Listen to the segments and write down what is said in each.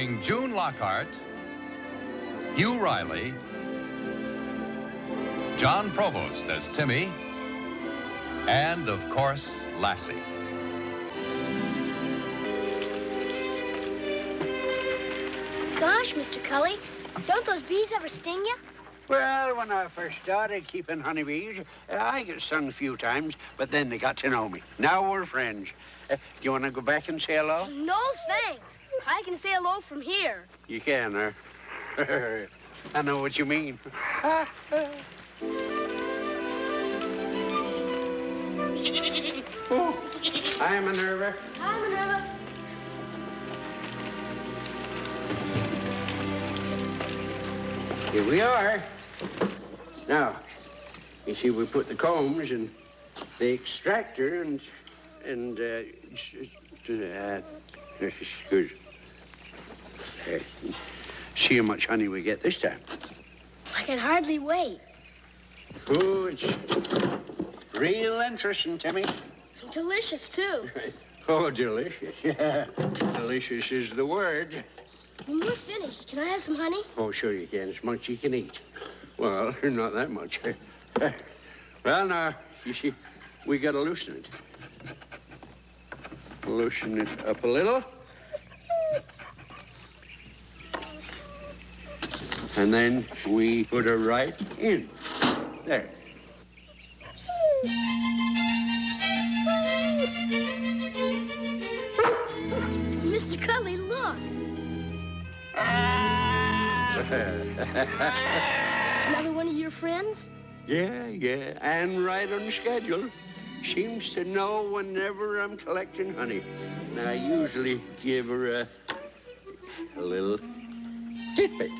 Starring June Lockhart, Hugh Riley, John Provost as Timmy, and, of course, Lassie. Gosh, Mr. Cully, don't those bees ever sting you? Well, when I first started keeping honeybees, I got stung a few times, but then they got to know me. Now we're friends. Do you want to go back and say hello? No, thanks. I can say hello from here. You can, huh? I know what you mean. Oh, hi, Minerva. Hi, Minerva. Here we are. Now, you see, we put the combs and the extractor see how much honey we get this time. I can hardly wait. Oh, it's real interesting, Timmy. Delicious, too. Oh, delicious. Yeah, delicious is the word. When we're finished, can I have some honey? Oh, sure you can. As much as you can eat. Well, not that much. Well, now, you see, we got to loosen it. Loosen it up a little. And then we put her right in. There. Mr. Cully, look. Another one of your friends? Yeah, and right on schedule. Seems to know whenever I'm collecting honey. And I usually give her a little tidbit.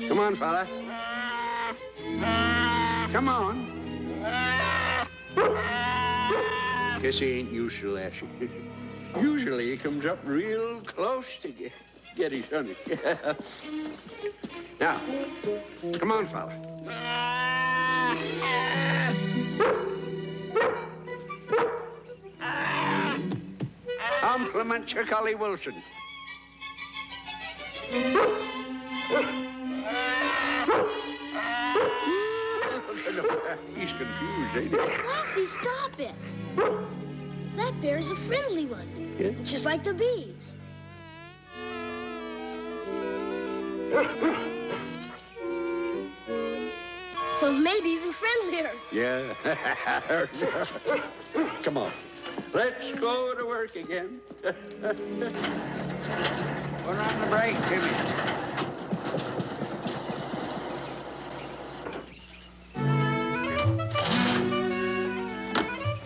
Come on, fella. Come on. Guess he ain't used to Lassie. Usually he comes up real close to get his honey. Now, come on, fella. Compliment to Cully Wilson. He's confused, ain't he? Lassie, stop it. That bear's a friendly one. Yeah? Just like the bees. Well, maybe even friendlier. Yeah. Come on. Let's go to work again. We're on the break, Timmy.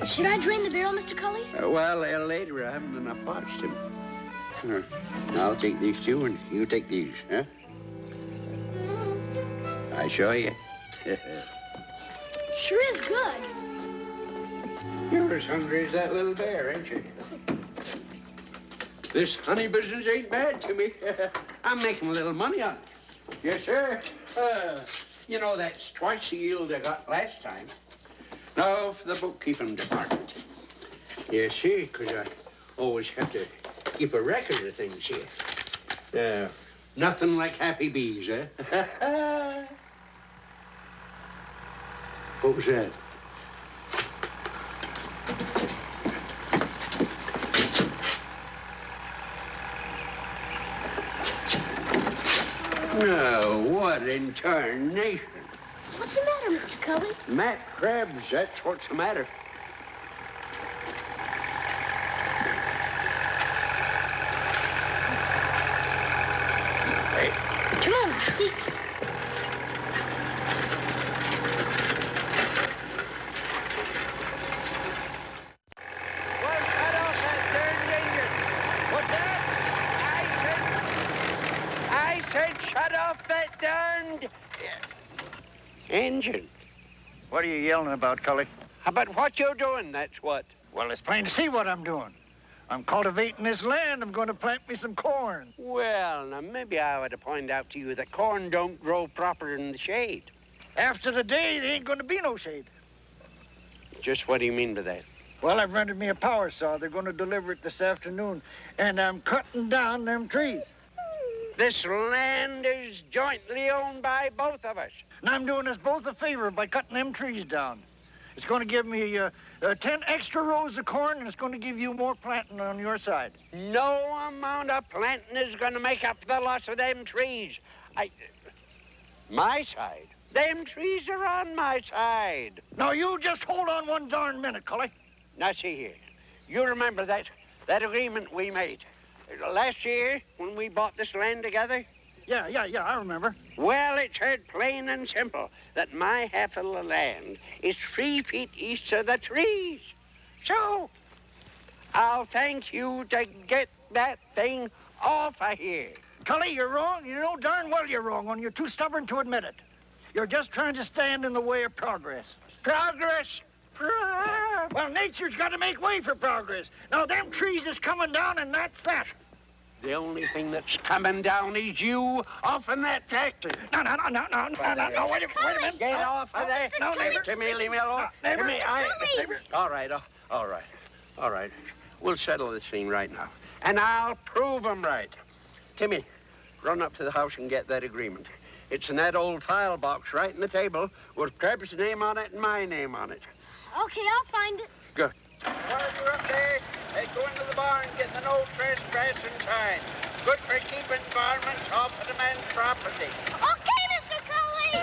Should I drain the barrel, Mr. Cully? Well, later, I haven't enough pots, Timmy. I'll take these two, and you take these, huh? I show you. Sure is good. You're as hungry as that little bear, ain't you? This honey business ain't bad to me. I'm making a little money on it. Yes, sir. You know, that's twice the yield I got last time. Now for the bookkeeping department. You see, because I always have to keep a record of things here. Nothing like happy bees, eh? What was that? No, what in tarnation? What's the matter, Mr. Cully? Matt Krabs, that's what's the matter. Hey. Come on, Lassie. Well, shut off that darned engine. What's that? I said shut off that darned engine. What are you yelling about, Cully? About what you're doing, that's what. Well, it's plain to see what I'm doing. I'm cultivating this land. I'm going to plant me some corn. Well, now, maybe I ought to point out to you that corn don't grow proper in the shade. After the day, there ain't going to be no shade. Just what do you mean by that? Well, I've rented me a power saw. They're going to deliver it this afternoon. And I'm cutting down them trees. This land is jointly owned by both of us. And I'm doing us both a favor by cutting them trees down. It's going to give me 10 extra rows of corn, and it's going to give you more planting on your side. No amount of planting is going to make up the loss of them trees. My side? Them trees are on my side. Now, you just hold on one darn minute, Cully. Now, see here. You remember that agreement we made last year when we bought this land together? Yeah, I remember. Well, it's heard plain and simple that my half of the land is 3 feet east of the trees. So, I'll thank you to get that thing off of here. Cully, you're wrong. You know darn well you're wrong, and you're too stubborn to admit it. You're just trying to stand in the way of progress. Progress? Well, nature's got to make way for progress. Now, them trees is coming down in that fashion. The only thing that's coming down is you off in that tractor. No, wait a minute. Get off of there. No, neighbor. Timmy, leave me alone. Neighbor. Timmy, neighbor. All right. We'll settle this thing right now. And I'll prove 'em right. Timmy, run up to the house and get that agreement. It's in that old file box right in the table with Krebs's name on it and my name on it. Okay, I'll find it. Good. While you're up there, go into the barn and get the no trespassing sign. Good for keeping varmints off of the man's property. Okay, Mr. Cully!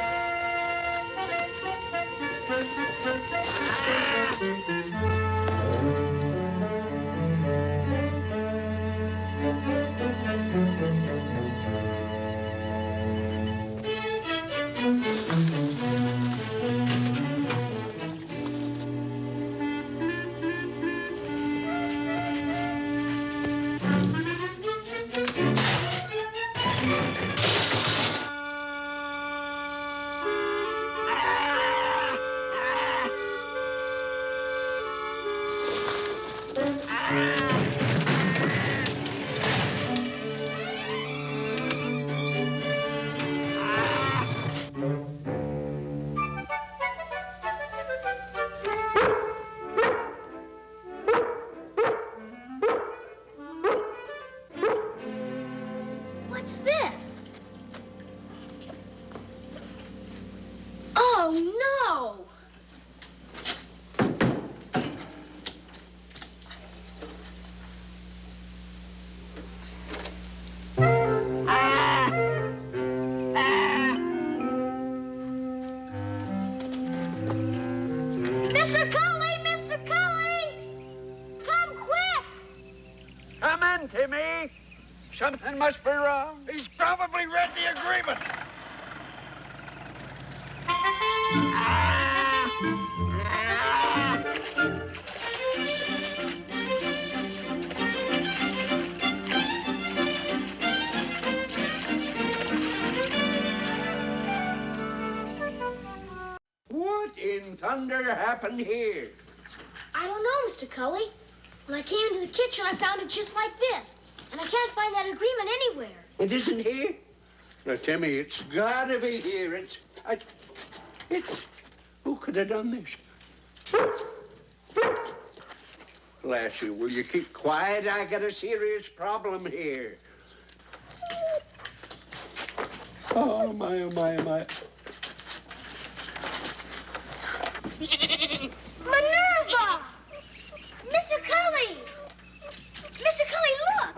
What's this? Oh, no! Mr. Cully! Mr. Cully! Come quick! Come in, Timmy. Something must be wrong. He's probably read the agreement. What in thunder happened here? I don't know, Mr. Cully. When I came into the kitchen, I found it just like this. And I can't find that agreement anywhere. It isn't here? Now, Timmy, it's gotta be here. Who could have done this? Lassie, will you keep quiet? I got a serious problem here. Oh, my. Minerva! Mr. Cully! Mr. Cully, look!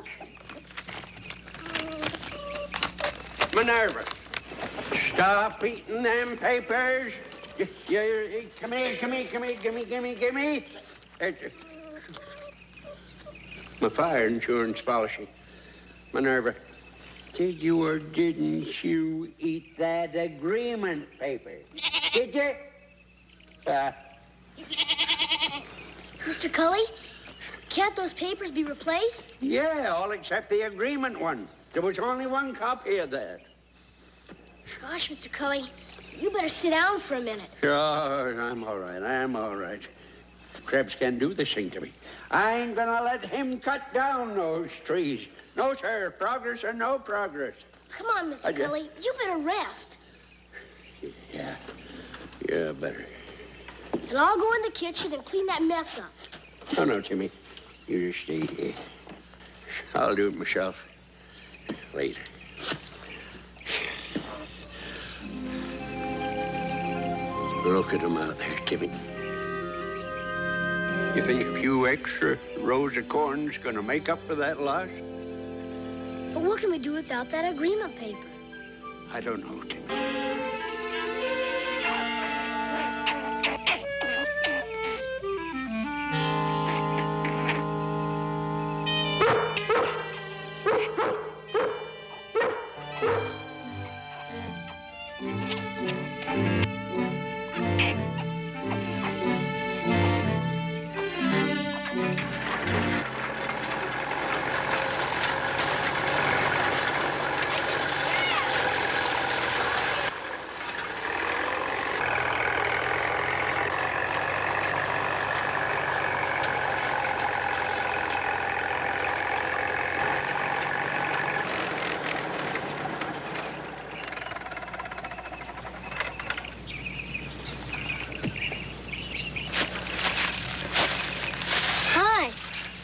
Minerva, stop eating them papers. Come here, gimme. My fire insurance policy. Minerva, did you or didn't you eat that agreement paper? Did you? Mr. Cully, can't those papers be replaced? Yeah, all except the agreement one. There was only one copy of that. Gosh, Mr. Cully, you better sit down for a minute. Sure, I'm all right. Krebs can't do this thing to me. I ain't gonna let him cut down those trees. No, sir. Progress or no progress. Come on, Mr. Cully, you better rest. Yeah, better. And I'll go in the kitchen and clean that mess up. Oh, no, Timmy. You just stay here. I'll do it myself. Later. Look at them out there, Timmy. You think a few extra rows of corn's gonna make up for that loss? But what can we do without that agreement paper? I don't know, Timmy.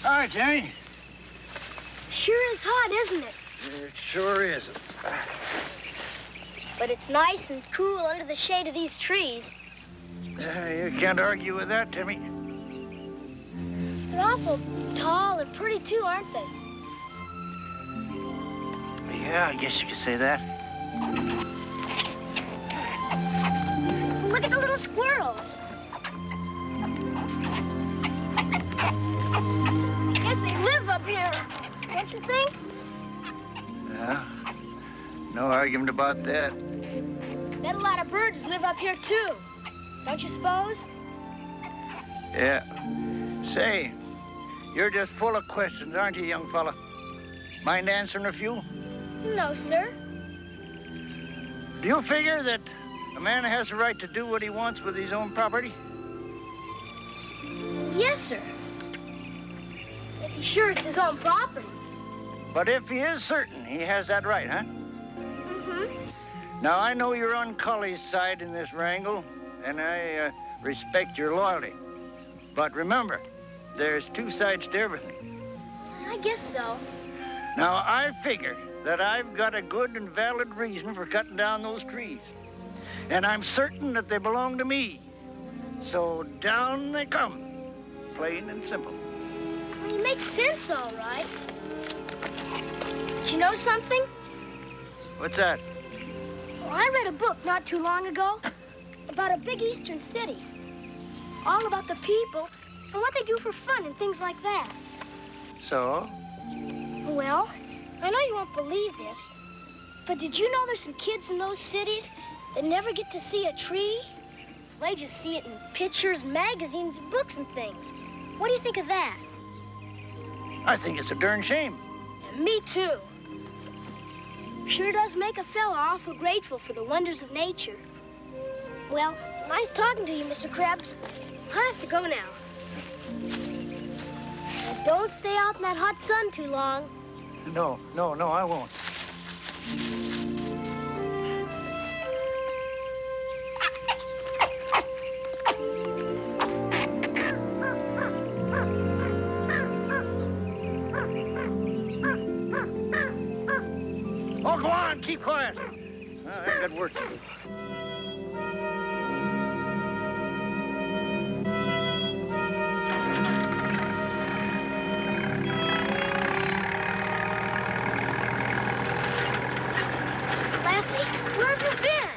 Hi, Timmy. Sure is hot, isn't it? It sure is. But it's nice and cool under the shade of these trees. You can't argue with that, Timmy. They're awful tall and pretty, too, aren't they? Yeah, I guess you could say that. Look at the little squirrels. Guess they live up here, don't you think? Yeah, no argument about that. Bet a lot of birds live up here, too. Don't you suppose? Yeah. Say, you're just full of questions, aren't you, young fella? Mind answering a few? No, sir. Do you figure that a man has the right to do what he wants with his own property? Yes, sir. If he's sure it's his own property. But if he is certain, he has that right, huh? Mm-hmm. Now, I know you're on Cully's side in this wrangle, and I respect your loyalty. But remember, there's two sides to everything. I guess so. Now, I figure that I've got a good and valid reason for cutting down those trees. And I'm certain that they belong to me. So down they come, plain and simple. It makes sense, all right. But you know something? What's that? Well, I read a book not too long ago about a big eastern city. All about the people and what they do for fun and things like that. So? Well, I know you won't believe this, but did you know there's some kids in those cities that never get to see a tree? They just see it in pictures, magazines, and books and things. What do you think of that? I think it's a darn shame. And me too. Sure does make a fella awful grateful for the wonders of nature. Well, nice talking to you, Mr. Krebs. I have to go now. And don't stay out in that hot sun too long. No, I won't. Oh, go on, keep quiet. I got work to do. Lassie, where have you been?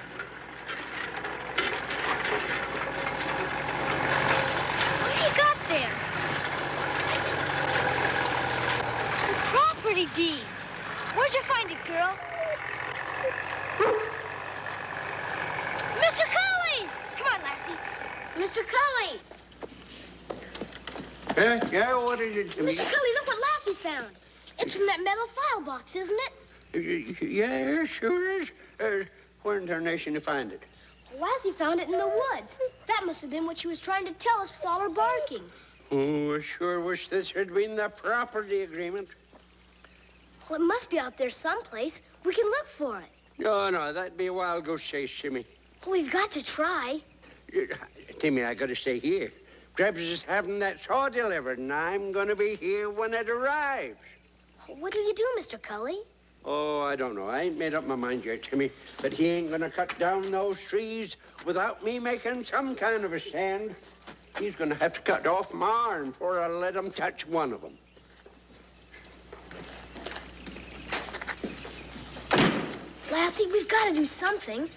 What have you got there? It's a property deed. Where'd you find it, girl? Mr. Cully! Come on, Lassie. Mr. Cully! Yeah, what is it, Timmy? Mr. Cully, look what Lassie found. It's from that metal file box, isn't it? Yeah, sure is. Where in tarnation to find it? Lassie found it in the woods. That must have been what she was trying to tell us with all her barking. Oh, I sure wish this had been the property agreement. Well, it must be out there someplace. We can look for it. No, that'd be a wild goose chase, Timmy. Well, we've got to try. Timmy, I gotta stay here. Krebs is having that saw delivered, and I'm going to be here when it arrives. What'll you do, Mr. Cully? Oh, I don't know. I ain't made up my mind yet, Timmy. But he ain't going to cut down those trees without me making some kind of a stand. He's going to have to cut off my arm before I let him touch one of them. Lassie, we've got to do something.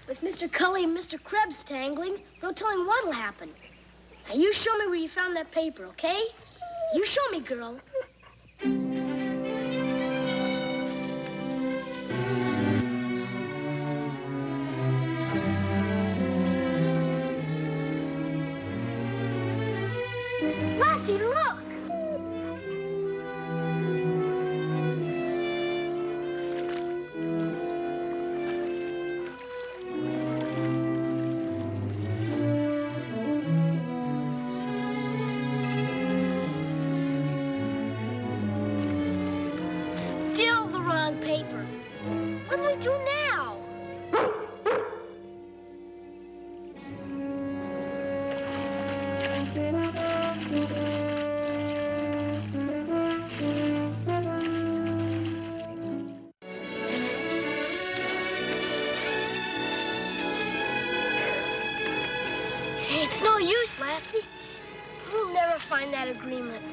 With Mr. Cully and Mr. Krebs tangling, no telling what'll happen. Now, you show me where you found that paper, okay? You show me, girl. Lassie, look! Still the wrong paper. What do we do now? It's no use, Lassie. We'll never find that agreement.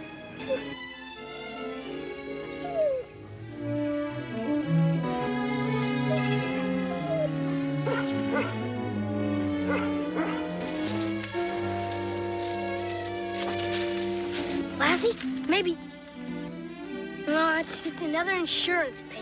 Lassie, maybe... No, it's just another insurance paper.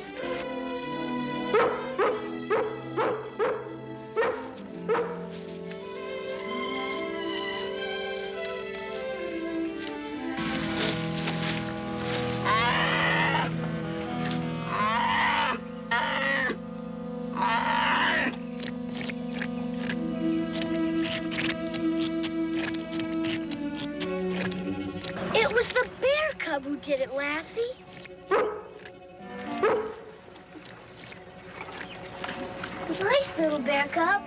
It was the bear cub who did it, Lassie. Nice little bear cub.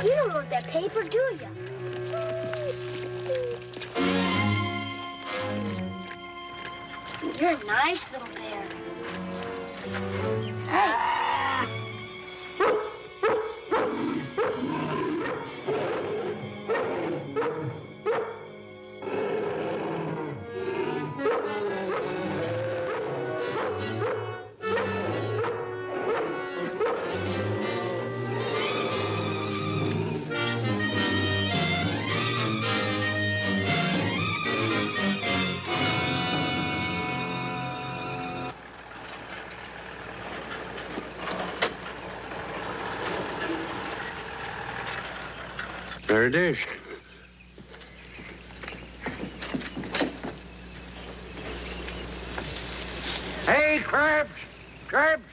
You don't want that paper, do you? You're a nice little bear. Thanks. There it is. Hey, Krebs! Krebs!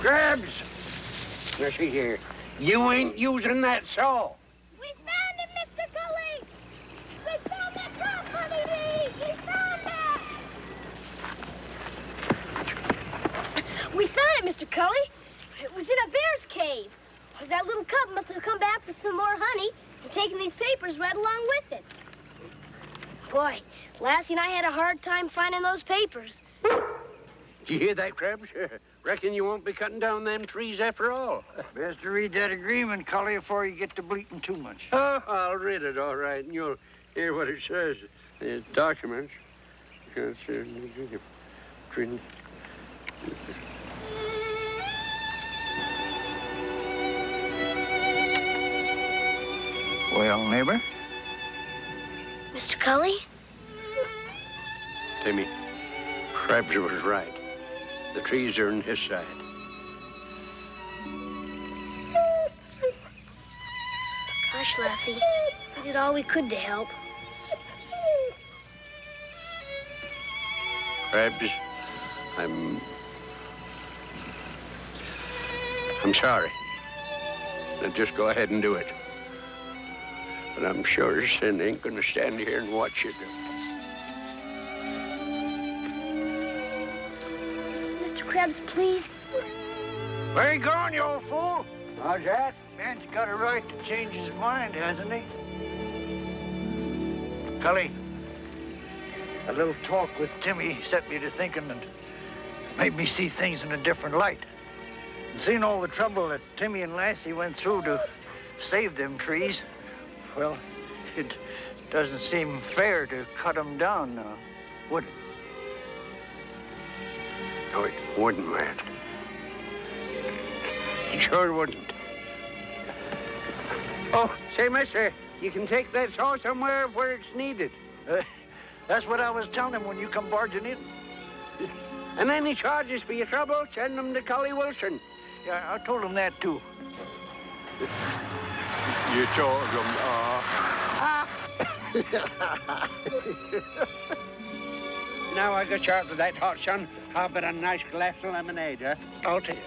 Krebs! Now, see here. You ain't using that saw. We found it, Mr. Cully! We found that trap, honeybee! We found it! We found it, Mr. Cully. It was in a bear's cave. That little cub must have come back for some more honey and taken these papers right along with it. Boy, Lassie and I had a hard time finding those papers. You hear that, Krebs? Reckon you won't be cutting down them trees after all. Best to read that agreement, Cully, before you get to bleating too much. Oh, I'll read it, all right, and you'll hear what it says. The documents. Well, neighbor? Mr. Cully? Timmy, Krebs was right. The trees are on his side. Gosh, Lassie, we did all we could to help. Krebs, I'm sorry. Now just go ahead and do it. But I'm sure Sin ain't gonna stand here and watch you do it. Mr. Krebs, please. Where you going, you old fool? How's that? Man's got a right to change his mind, hasn't he? Cully, a little talk with Timmy set me to thinking and made me see things in a different light. And seeing all the trouble that Timmy and Lassie went through to save them trees, well, it doesn't seem fair to cut them down now, would it? No, it wouldn't, man. It sure wouldn't. Oh, say, mister, you can take that saw somewhere where it's needed. That's what I was telling him when you come barging in. And any charges for your trouble, send them to Cully Wilson. Yeah, I told him that, too. You told them, Now I got you out of that hot sun. How about a nice glass of lemonade, huh? I'll take it.